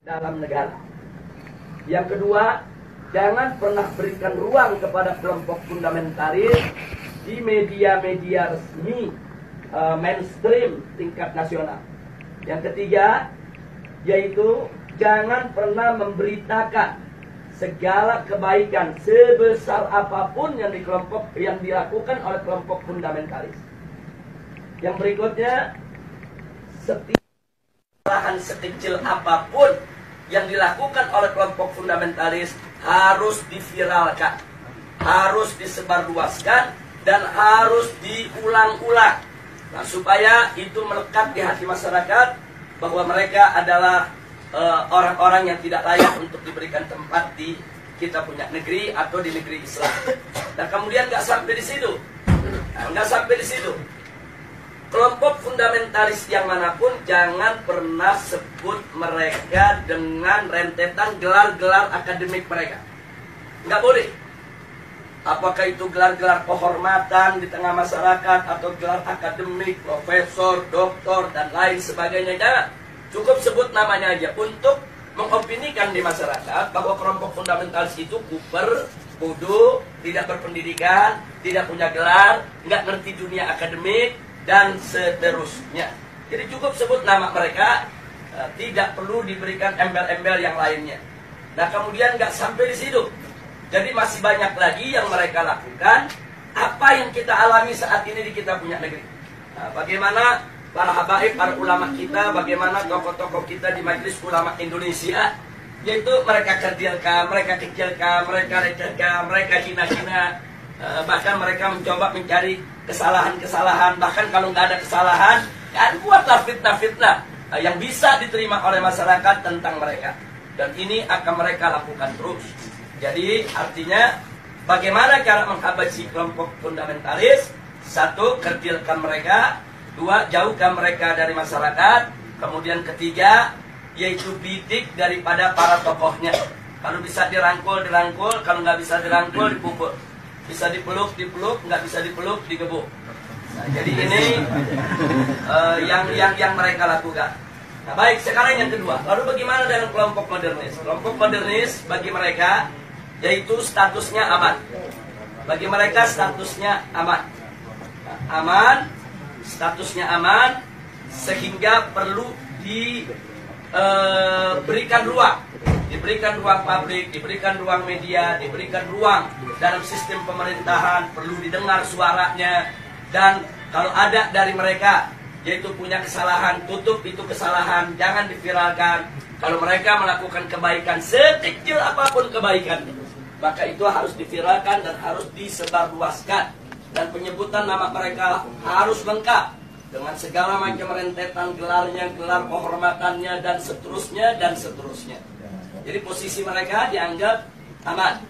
dalam negara. Yang kedua, jangan pernah berikan ruang kepada kelompok fundamentalis di media-media resmi mainstream tingkat nasional. Yang ketiga, yaitu jangan pernah memberitakan segala kebaikan sebesar apapun yang dilakukan oleh kelompok fundamentalis. Yang berikutnya, setiap kesalahan sekecil apapun yang dilakukan oleh kelompok fundamentalis harus diviralkan, harus disebarluaskan, dan harus diulang-ulang. Nah, supaya itu melekat di hati masyarakat bahwa mereka adalah orang-orang yang tidak layak untuk diberikan tempat di kita punya negeri atau di negeri Islam. Dan kemudian nggak sampai di situ, kelompok fundamentalis yang manapun jangan pernah sebut mereka dengan rentetan gelar-gelar akademik mereka. Nggak boleh. Apakah itu gelar-gelar kehormatan di tengah masyarakat atau gelar akademik, profesor, doktor, dan lain sebagainya. Jangan. Cukup sebut namanya aja untuk mengopinikan di masyarakat bahwa kelompok fundamentalis itu kuper, bodoh, tidak berpendidikan, tidak punya gelar, nggak ngerti dunia akademik, dan seterusnya. Jadi cukup sebut nama mereka, tidak perlu diberikan embel-embel yang lainnya. Nah, kemudian nggak sampai di situ. Jadi masih banyak lagi yang mereka lakukan. Apa yang kita alami saat ini di kita punya negeri. Nah, bagaimana para habaib, para ulama kita, bagaimana tokoh-tokoh kita di Majelis Ulama Indonesia, yaitu mereka kerdilkan, mereka kecilkan, mereka recehkan, mereka hina-hina, bahkan mereka mencoba mencari kesalahan-kesalahan, bahkan kalau nggak ada kesalahan, kan buatlah fitnah-fitnah yang bisa diterima oleh masyarakat tentang mereka. Dan ini akan mereka lakukan terus. Jadi artinya bagaimana cara menghabisi kelompok fundamentalis? Satu, kerdilkan mereka. Dua, jauhkan mereka dari masyarakat. Kemudian ketiga, yaitu bidik daripada para tokohnya. Kalau bisa dirangkul, dirangkul. Kalau nggak bisa dirangkul, dipukul. Bisa dipeluk, dipeluk. Nggak bisa dipeluk, digebuk. Nah, jadi ini yang mereka lakukan. Nah, baik, sekarang yang kedua. Lalu bagaimana dengan kelompok modernis? Kelompok modernis bagi mereka, yaitu statusnya aman. Bagi mereka statusnya aman. Nah, aman. Statusnya aman sehingga perlu diberikan ruang, diberikan ruang publik, diberikan ruang media, diberikan ruang dalam sistem pemerintahan, perlu didengar suaranya. Dan kalau ada dari mereka yaitu punya kesalahan, tutup itu kesalahan, jangan diviralkan. Kalau mereka melakukan kebaikan sekecil apapun kebaikan, maka itu harus diviralkan dan harus disebarluaskan. Dan penyebutan nama mereka harus lengkap dengan segala macam rentetan gelarnya, gelar kehormatannya, dan seterusnya, dan seterusnya. Jadi posisi mereka dianggap aman.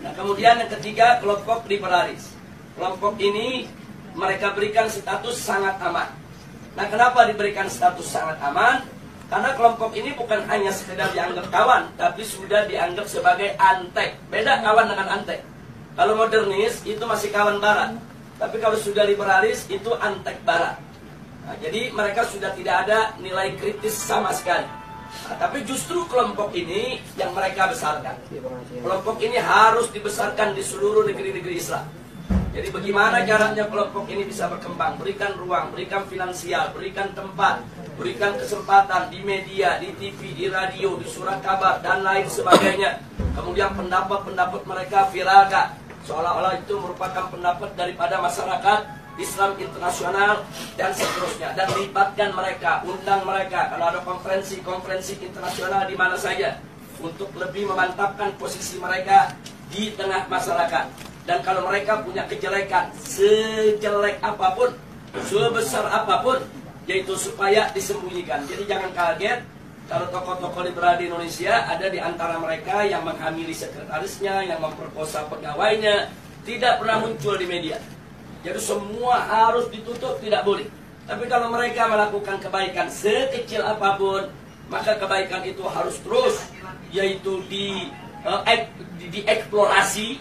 Nah, kemudian yang ketiga, kelompok liberalis. Kelompok ini mereka berikan status sangat aman. Nah, kenapa diberikan status sangat aman? Karena kelompok ini bukan hanya sekedar dianggap kawan, tapi sudah dianggap sebagai antek. Beda kawan dengan antek. Kalau modernis itu masih kawan barat, tapi kalau sudah liberalis itu antek barat. Nah, jadi mereka sudah tidak ada nilai kritis sama sekali. Nah, tapi justru kelompok ini yang mereka besarkan. Kelompok ini harus dibesarkan di seluruh negeri-negeri Islam. Jadi bagaimana caranya kelompok ini bisa berkembang? Berikan ruang, berikan finansial, berikan tempat, berikan kesempatan di media, di TV, di radio, di surat kabar, dan lain sebagainya. Kemudian pendapat-pendapat mereka viralkan, seolah-olah itu merupakan pendapat daripada masyarakat Islam internasional, dan seterusnya. Dan libatkan mereka, undang mereka kalau ada konferensi-konferensi internasional di mana saja, untuk lebih memantapkan posisi mereka di tengah masyarakat. Dan kalau mereka punya kejelekan, sejelek apapun, sebesar apapun, yaitu supaya disembunyikan. Jadi jangan kaget kalau tokoh-tokoh liberal di Indonesia ada di antara mereka yang menghamili sekretarisnya, yang memperkosa pegawainya, tidak pernah muncul di media. Jadi semua harus ditutup, tidak boleh. Tapi kalau mereka melakukan kebaikan sekecil apapun, maka kebaikan itu harus terus, yaitu dieksplorasi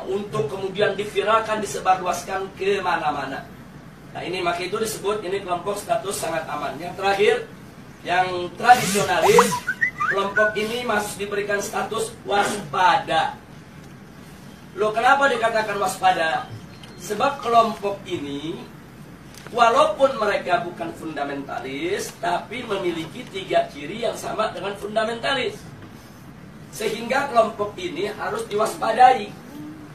untuk kemudian diviralkan, disebarluaskan ke mana-mana. Nah, ini maka itu disebut ini kelompok status sangat aman. Yang terakhir, yang tradisionalis, kelompok ini masih diberikan status waspada. Loh, kenapa dikatakan waspada? Sebab kelompok ini, walaupun mereka bukan fundamentalis, tapi memiliki 3 ciri yang sama dengan fundamentalis. Sehingga kelompok ini harus diwaspadai.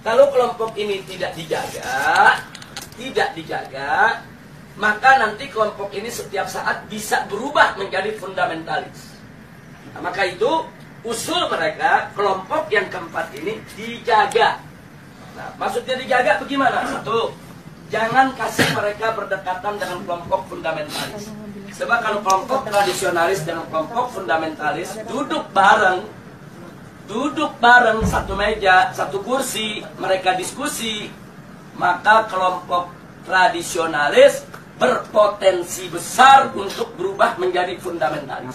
Kalau kelompok ini tidak dijaga, maka nanti kelompok ini setiap saat bisa berubah menjadi fundamentalis. Nah, maka itu usul mereka, kelompok yang keempat ini dijaga. Nah, maksudnya dijaga bagaimana? 1, jangan kasih mereka berdekatan dengan kelompok fundamentalis. Sebab kalau kelompok tradisionalis dengan kelompok fundamentalis duduk bareng satu meja, satu kursi, mereka diskusi, maka kelompok tradisionalis berpotensi besar untuk berubah menjadi fundamentalis.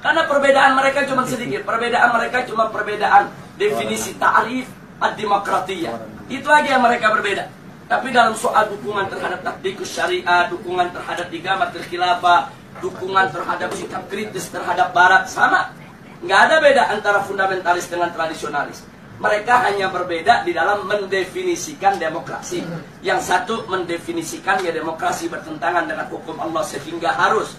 Karena perbedaan mereka cuma sedikit, perbedaan definisi ta'rif ad-demokratiyah. Itu aja yang mereka berbeda. Tapi dalam soal dukungan terhadap tatbikus syariah, dukungan terhadap igamatul khilafah, dukungan terhadap sikap kritis terhadap barat, sama. Nggak ada beda antara fundamentalis dengan tradisionalis. Mereka hanya berbeda di dalam mendefinisikan demokrasi. Yang satu mendefinisikan ya demokrasi bertentangan dengan hukum Allah sehingga harus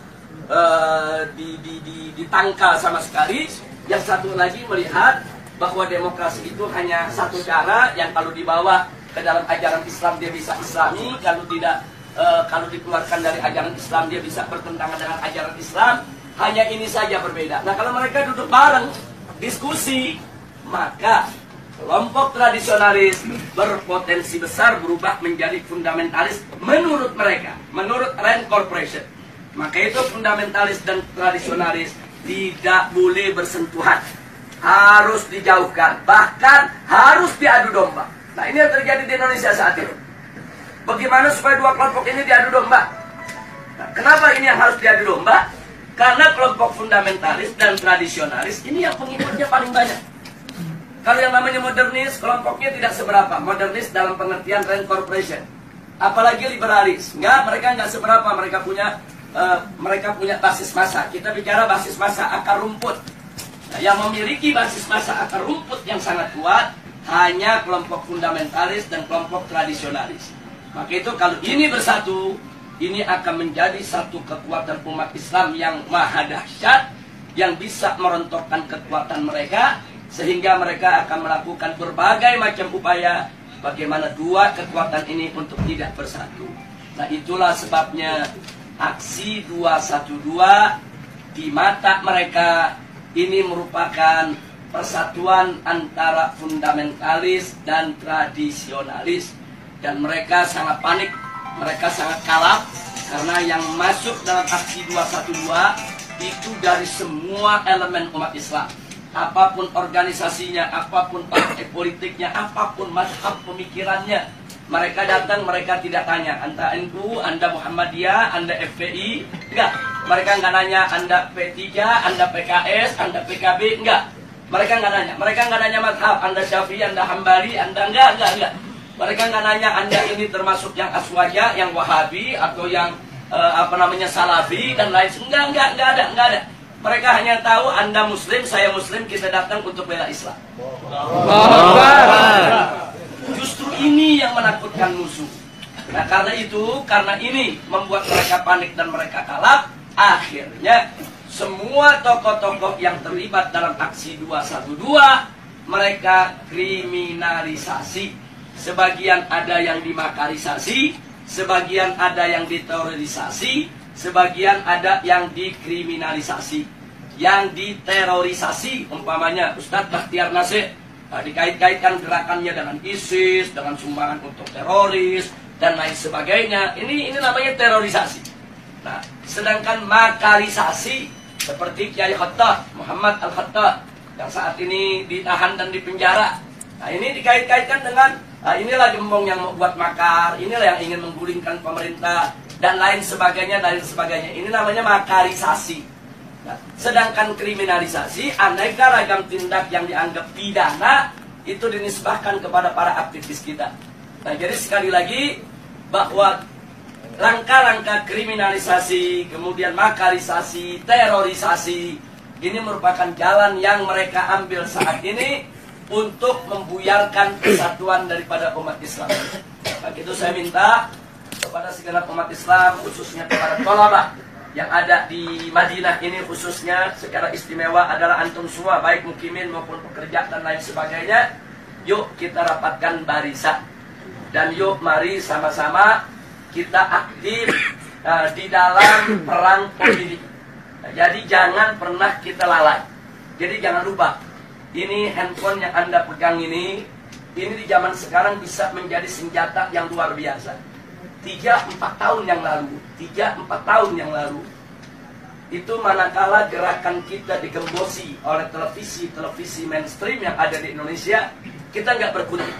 ditangkal sama sekali. Yang satu lagi melihat bahwa demokrasi itu hanya satu cara yang kalau dibawa ke dalam ajaran Islam dia bisa Islami, kalau tidak, kalau dikeluarkan dari ajaran Islam dia bisa bertentangan dengan ajaran Islam. Hanya ini saja berbeda. Nah, kalau mereka duduk bareng, diskusi, maka kelompok tradisionalis berpotensi besar berubah menjadi fundamentalis menurut mereka, menurut Rand Corporation. Maka itu fundamentalis dan tradisionalis tidak boleh bersentuhan, harus dijauhkan, bahkan harus diadu domba. Nah, ini yang terjadi di Indonesia saat ini. Bagaimana supaya dua kelompok ini diadu domba? Nah, kenapa ini yang harus diadu domba? Karena kelompok fundamentalis dan tradisionalis ini yang pengikutnya paling banyak. Kalau yang namanya modernis, kelompoknya tidak seberapa. Modernis dalam pengertian Rand Corporation. Apalagi liberalis. Mereka nggak seberapa. Mereka punya basis massa. Kita bicara basis massa akar rumput. Nah, yang memiliki basis massa akar rumput yang sangat kuat hanya kelompok fundamentalis dan kelompok tradisionalis. Maka itu kalau ini bersatu, ini akan menjadi satu kekuatan umat Islam yang maha dahsyat, yang bisa merontokkan kekuatan mereka, sehingga mereka akan melakukan berbagai macam upaya bagaimana dua kekuatan ini untuk tidak bersatu. Nah, itulah sebabnya aksi 212 di mata mereka ini merupakan persatuan antara fundamentalis dan tradisionalis. Dan mereka sangat panik, mereka sangat kalap, karena yang masuk dalam aksi 212 itu dari semua elemen umat Islam. Apapun organisasinya, apapun partai politiknya, apapun mazhab pemikirannya, mereka datang, mereka tidak tanya Anda NU, Anda Muhammadiyah, Anda FPI, enggak. Mereka nggak nanya Anda P3, Anda PKS, Anda PKB, enggak. Mereka nggak nanya. Mereka nggak nanya mazhab, Anda Syafi'i, Anda Hambali, Anda enggak. Mereka nggak nanya Anda ini termasuk yang Aswaja, yang Wahabi, atau yang Salafi dan lain. Enggak ada. Mereka hanya tahu Anda Muslim, saya Muslim, kita datang untuk bela Islam. Justru ini yang menakutkan musuh. Nah, karena ini membuat mereka panik dan mereka kalap. Akhirnya semua tokoh-tokoh yang terlibat dalam aksi 212 mereka kriminalisasi. Sebagian ada yang dimakarisasi, sebagian ada yang diterorisasi, sebagian ada yang dikriminalisasi. Yang diterorisasi umpamanya Ustadz Bakhtiar Nasir, dikait-kaitkan gerakannya dengan ISIS, dengan sumbangan untuk teroris dan lain sebagainya. Ini namanya terorisasi. Nah, sedangkan makarisasi seperti Kiai Khattab, Muhammad Al-Khattab yang saat ini ditahan dan dipenjara. Nah, ini dikait-kaitkan dengan inilah gembong yang membuat makar, inilah yang ingin menggulingkan pemerintah dan lain sebagainya. Ini namanya makarisasi. Nah, sedangkan kriminalisasi, aneka ragam tindak yang dianggap pidana itu dinisbahkan kepada para aktivis kita. Nah, jadi sekali lagi bahwa langkah-langkah kriminalisasi, kemudian makarisasi, terorisasi Ini merupakan jalan yang mereka ambil saat ini untuk membuyarkan kesatuan daripada umat Islam. Maka itu saya minta kepada segenap umat Islam, khususnya kepada tolabah yang ada di Madinah ini, khususnya secara istimewa adalah antum semua, baik mukimin maupun pekerja dan lain sebagainya. Yuk kita rapatkan barisan, dan yuk mari sama-sama kita aktif di dalam perang opini. Jadi jangan pernah kita lalai. Jadi jangan lupa, ini handphone yang Anda pegang ini di zaman sekarang bisa menjadi senjata yang luar biasa. 3-4 tahun yang lalu, itu manakala gerakan kita digembosi oleh televisi mainstream yang ada di Indonesia, kita nggak berkutik.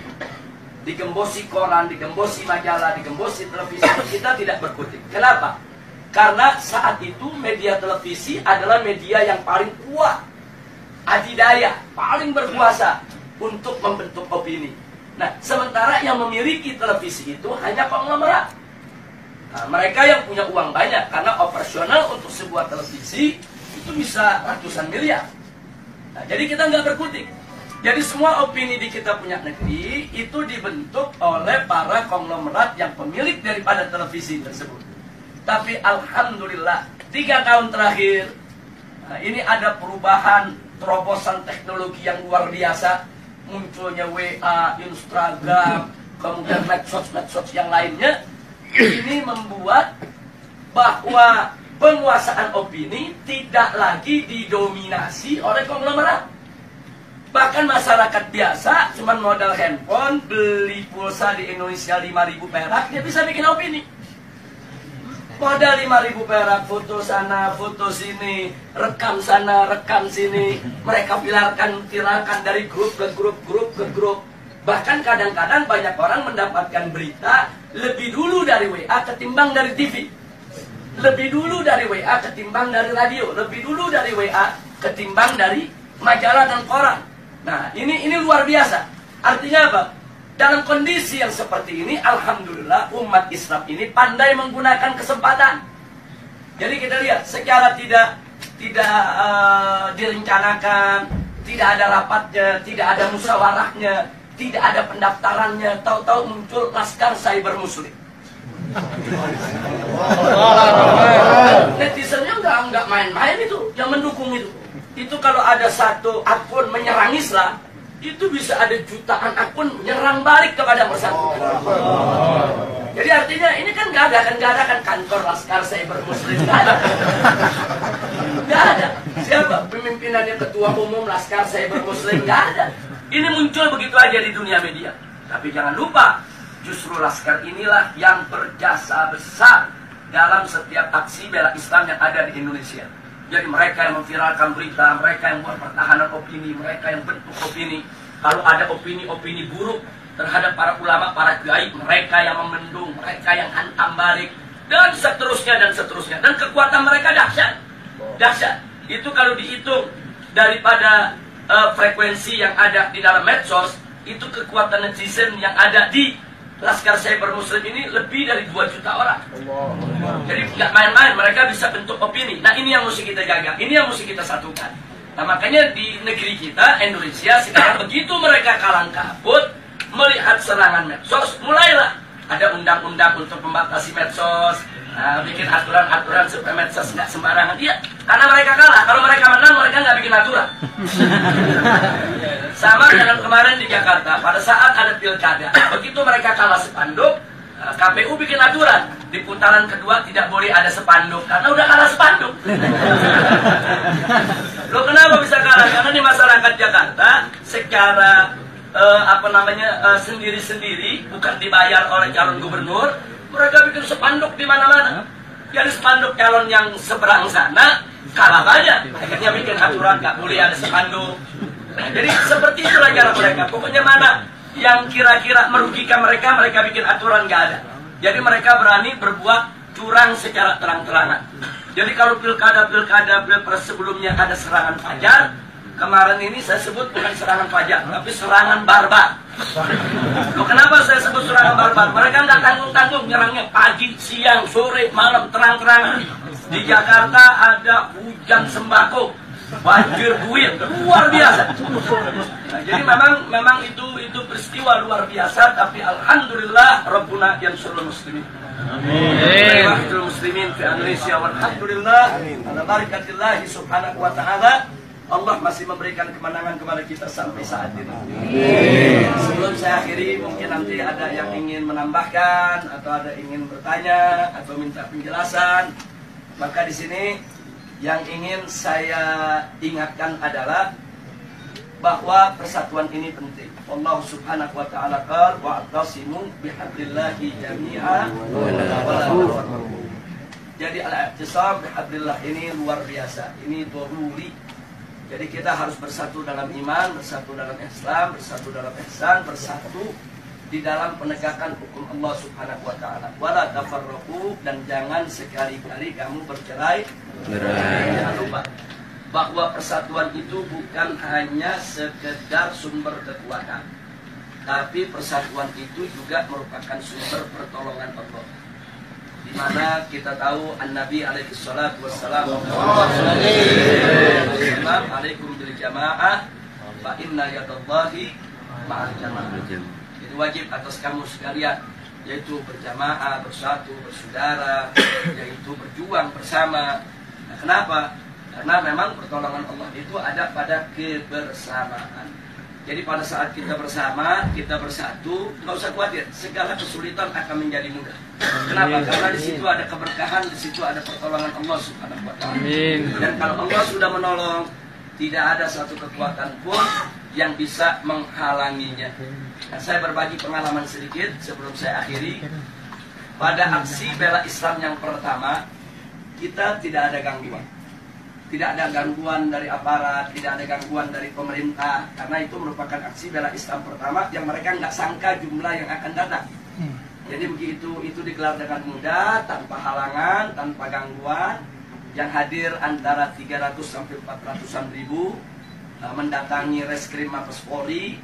Digembosi koran, digembosi majalah, digembosi televisi, kita tidak berkutik. Kenapa? Karena saat itu media televisi adalah media yang paling kuat, adidaya, paling berkuasa untuk membentuk opini. Nah, sementara yang memiliki televisi itu hanya konglomerat. Nah, mereka yang punya uang banyak, karena operasional untuk sebuah televisi itu bisa ratusan miliar. Nah, jadi kita nggak berkutik. Jadi semua opini di kita punya negeri itu dibentuk oleh para konglomerat yang pemilik daripada televisi tersebut. Tapi alhamdulillah 3 tahun terakhir ini ada perubahan, terobosan teknologi yang luar biasa. Munculnya WA, Instagram, kemudian medsos yang lainnya. Ini membuat bahwa penguasaan opini tidak lagi didominasi oleh konglomerat. Bahkan masyarakat biasa cuma modal handphone, beli pulsa di Indonesia 5.000 perak, dia bisa bikin opini. Modal 5.000 perak, foto sana, foto sini, rekam sana, rekam sini. Mereka viralkan dari grup ke grup. Bahkan kadang-kadang banyak orang mendapatkan berita lebih dulu dari WA ketimbang dari TV. Lebih dulu dari WA ketimbang dari radio. Lebih dulu dari WA ketimbang dari majalah dan koran. Nah, ini luar biasa. Artinya apa? Dalam kondisi yang seperti ini, alhamdulillah umat Islam ini pandai menggunakan kesempatan. Jadi kita lihat, secara tidak direncanakan, tidak ada rapatnya, tidak ada musyawarahnya, tidak ada pendaftarannya, tahu-tahu muncul Laskar Cyber Muslim. Netizennya nggak main-main itu, yang mendukung itu. Itu kalau ada satu akun menyerang Islam, itu bisa ada jutaan akun menyerang balik kepada bersangkutan. Jadi artinya ini kan nggak ada kantor Laskar Cyber Muslim, nggak ada. Siapa pemimpinannya, ketua umum Laskar Cyber Muslim, nggak ada. Ini muncul begitu aja di dunia media. Tapi jangan lupa, justru Laskar inilah yang berjasa besar dalam setiap aksi bela Islam yang ada di Indonesia. Jadi mereka yang memviralkan berita, mereka yang buat pertahanan opini, mereka yang bentuk opini. Kalau ada opini-opini buruk terhadap para ulama, para kiai, mereka yang membendung, mereka yang hantam balik, dan seterusnya dan seterusnya. Dan kekuatan mereka dahsyat, dahsyat. Itu kalau dihitung daripada frekuensi yang ada di dalam medsos, itu kekuatan netizen yang ada di Laskar Cyber Muslim ini lebih dari 2 juta orang. Jadi nggak main-main, mereka bisa bentuk opini. Nah, ini yang mesti kita jaga, ini yang mesti kita satukan. Nah, makanya di negeri kita, Indonesia, sekarang begitu mereka kalang kabut melihat serangan medsos, mulailah ada undang-undang untuk membatasi medsos, bikin aturan-aturan supaya medsos nggak sembarangan. Iya, karena mereka kalah. Kalau mereka menang, mereka nggak bikin aturan. Sama dengan kemarin di Jakarta, pada saat ada pilkada, begitu mereka kalah spanduk, KPU bikin aturan, di putaran kedua tidak boleh ada spanduk, karena udah kalah spanduk. Loh, kenapa bisa kalah? Karena di masyarakat Jakarta, secara sendiri-sendiri, bukan dibayar oleh calon gubernur, mereka bikin spanduk di mana-mana. Jadi spanduk calon yang seberang sana kalah banyak, akhirnya bikin aturan nggak boleh ada spanduk. Nah, jadi seperti itulah cara mereka. Pokoknya mana yang kira-kira merugikan mereka, mereka bikin aturan nggak ada. Jadi mereka berani berbuat curang secara terang-terangan. Jadi kalau pilpres sebelumnya ada serangan fajar, kemarin ini saya sebut bukan serangan fajar, tapi serangan barbar. Loh, kenapa saya sebut serangan barbar? Mereka nggak tanggung-tanggung nyerangnya pagi, siang, sore, malam, terang-terangan. Di Jakarta ada hujan sembako banjir duit luar biasa. Nah, jadi memang itu peristiwa luar biasa, tapi alhamdulillah Rabbuna yansurul muslimin. Amin. Muslimin di Indonesia, walhamdulillah ala barakatillah subhanahu wa ta'ala. Allah masih memberikan kemenangan kepada kita sampai saat ini. Amin. Sebelum saya akhiri, mungkin nanti ada yang ingin menambahkan atau ada ingin bertanya atau minta penjelasan. Maka di sini yang ingin saya ingatkan adalah bahwa persatuan ini penting. Allah subhanahu wa ta'ala qala wa'tasimu bihablillahi jami'a wa la tafarraqu. Jadi al-i'tisam bihablillah ini luar biasa. Ini daruri. Jadi kita harus bersatu dalam iman, bersatu dalam Islam, bersatu dalam ihsan, bersatu di dalam penegakan hukum Allah subhanahu wa ta'ala. Wala tafarraqu, dan jangan sekali-kali kamu bercerai. Jangan lupa bahwa persatuan itu bukan hanya sekedar sumber kekuatan, tapi persatuan itu juga merupakan sumber pertolongan Allah. Di mana kita tahu An-Nabi alaihi salatu wassalam alaikum bil jamaah fa inna yadallahi ma'al jamaah. Jadi wajib atas kamu sekalian, yaitu berjamaah, bersatu, bersaudara, yaitu berjuang bersama. Nah, kenapa? Karena memang pertolongan Allah itu ada pada kebersamaan. Jadi pada saat kita bersama, kita bersatu, nggak usah khawatir, segala kesulitan akan menjadi mudah. Kenapa? Karena di situ ada keberkahan, di situ ada pertolongan Allah subhanahu wa ta'ala. Dan kalau Allah sudah menolong, tidak ada satu kekuatan pun yang bisa menghalanginya. Nah, saya berbagi pengalaman sedikit sebelum saya akhiri. Pada aksi bela Islam yang pertama, kita tidak ada gangguan. Tidak ada gangguan dari aparat, tidak ada gangguan dari pemerintah, karena itu merupakan aksi bela Islam pertama yang mereka nggak sangka jumlah yang akan datang. Jadi begitu itu digelar dengan mudah, tanpa halangan, tanpa gangguan, yang hadir antara 300 sampai 400-an ribu, mendatangi reskrim Mabes Polri,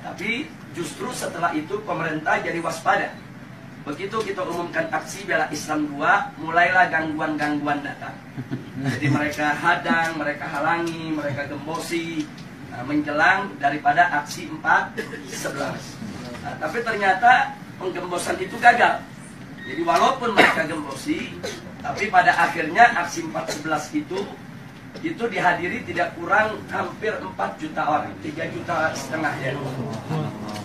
tapi justru setelah itu pemerintah jadi waspada. Begitu kita umumkan aksi bela Islam 2, mulailah gangguan-gangguan datang. Jadi mereka hadang, mereka halangi, mereka gembosi, menjelang daripada aksi 4.11. Tapi ternyata penggembosan itu gagal. Jadi walaupun mereka gembosi, tapi pada akhirnya aksi 4.11 itu dihadiri tidak kurang hampir 4 juta orang, 3,5 juta ya.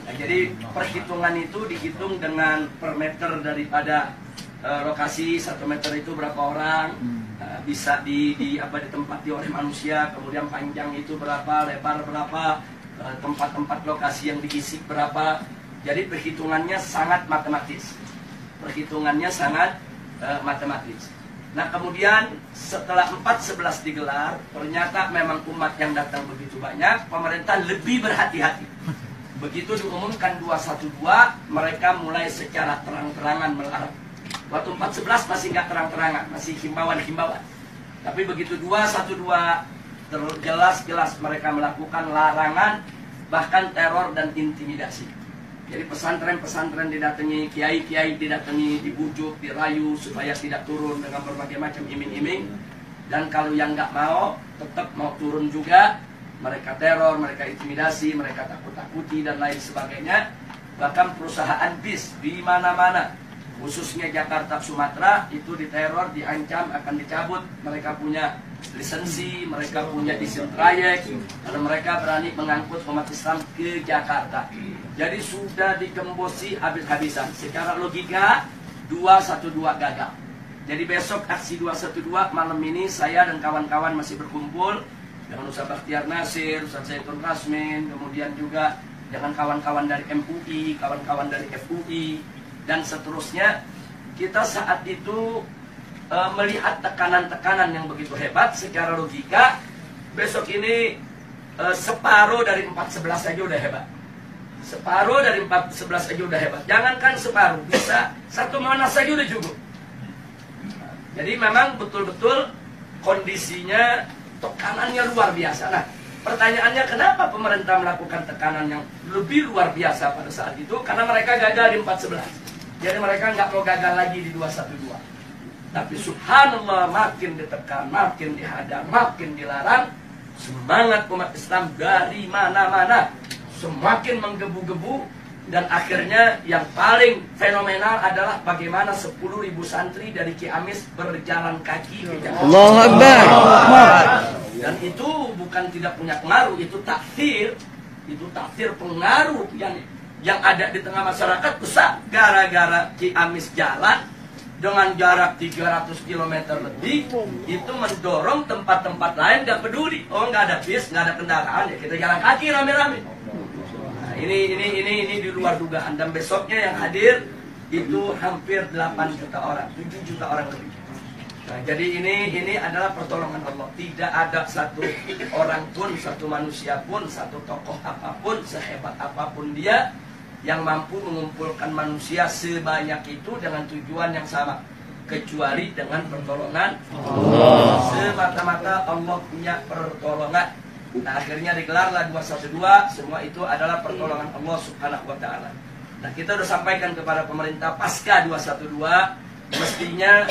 Nah, jadi perhitungan itu dihitung dengan per meter daripada lokasi, 1 meter itu berapa orang, bisa ditempati oleh manusia, kemudian panjang itu berapa, lebar berapa, tempat-tempat lokasi yang diisi berapa. Jadi perhitungannya sangat matematis. Perhitungannya sangat matematis. Nah, kemudian setelah 4.11 digelar, ternyata memang umat yang datang begitu banyak, pemerintah lebih berhati-hati. Begitu diumumkan 212, mereka mulai secara terang-terangan melarang. Waktu 4.11 masih nggak terang-terangan, masih himbauan-himbauan. Tapi begitu 212, jelas-jelas mereka melakukan larangan, bahkan teror dan intimidasi. Jadi pesantren-pesantren didatangi, kiai-kiai didatangi, dibujuk, dirayu supaya tidak turun dengan berbagai macam iming-iming. Dan kalau yang nggak mau, tetap mau turun juga, mereka teror, mereka intimidasi, mereka takut-takuti dan lain sebagainya. Bahkan perusahaan bis di mana-mana, khususnya Jakarta, Sumatera, itu diteror, diancam akan dicabut. Mereka punya lisensi, mereka punya izin trayek, kalau mereka berani mengangkut umat Islam ke Jakarta. Jadi sudah digembosi habis-habisan. Secara logika 212 gagal. Jadi besok aksi 212 malam ini saya dan kawan-kawan masih berkumpul dengan Ustaz Bakhtiar Nasir, Ustaz Zaitun Rasmin, kemudian juga dengan kawan-kawan dari MUI, kawan-kawan dari FUI, dan seterusnya. Kita saat itu melihat tekanan-tekanan yang begitu hebat. Secara logika besok ini separuh dari 4.11 saja udah hebat. Separuh dari 4.11 saja udah hebat. Jangankan separuh, bisa 1 Monas saja udah cukup. Jadi memang betul-betul kondisinya, tekanannya luar biasa. Nah, pertanyaannya kenapa pemerintah melakukan tekanan yang lebih luar biasa pada saat itu? Karena mereka gagal di 4.11. Jadi mereka nggak mau gagal lagi di 212. Tapi subhanallah, makin ditekan, makin dihadang, makin dilarang, semangat umat Islam dari mana-mana semakin menggebu-gebu. Dan akhirnya yang paling fenomenal adalah bagaimana 10.000 santri dari Ciamis berjalan kaki ke Jakarta. Allahu Akbar. Dan itu bukan tidak punya pengaruh, itu takfir pengaruh yang ada di tengah masyarakat besar. Gara-gara Ciamis jalan dengan jarak 300 km lebih, itu mendorong tempat-tempat lain gak peduli. Oh, nggak ada bis, nggak ada kendaraan, ya kita jalan kaki rame-rame. Nah, ini di luar dugaan. Dan besoknya yang hadir itu hampir 8 juta orang, 7 juta orang lebih. Nah, jadi ini adalah pertolongan Allah. Tidak ada satu orang pun, satu manusia pun, satu tokoh apapun, sehebat apapun dia, yang mampu mengumpulkan manusia sebanyak itu dengan tujuan yang sama, kecuali dengan pertolongan Allah. Semata-mata Allah punya pertolongan. Nah, akhirnya digelarlah 212. Semua itu adalah pertolongan Allah Subhanahu wa Ta'ala. Nah, kita sudah sampaikan kepada pemerintah pasca 212, mestinya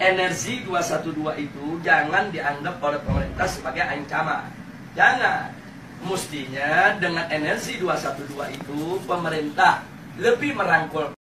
energi 212 itu jangan dianggap oleh pemerintah sebagai ancaman. Jangan. Mestinya dengan energi 212 itu pemerintah lebih merangkul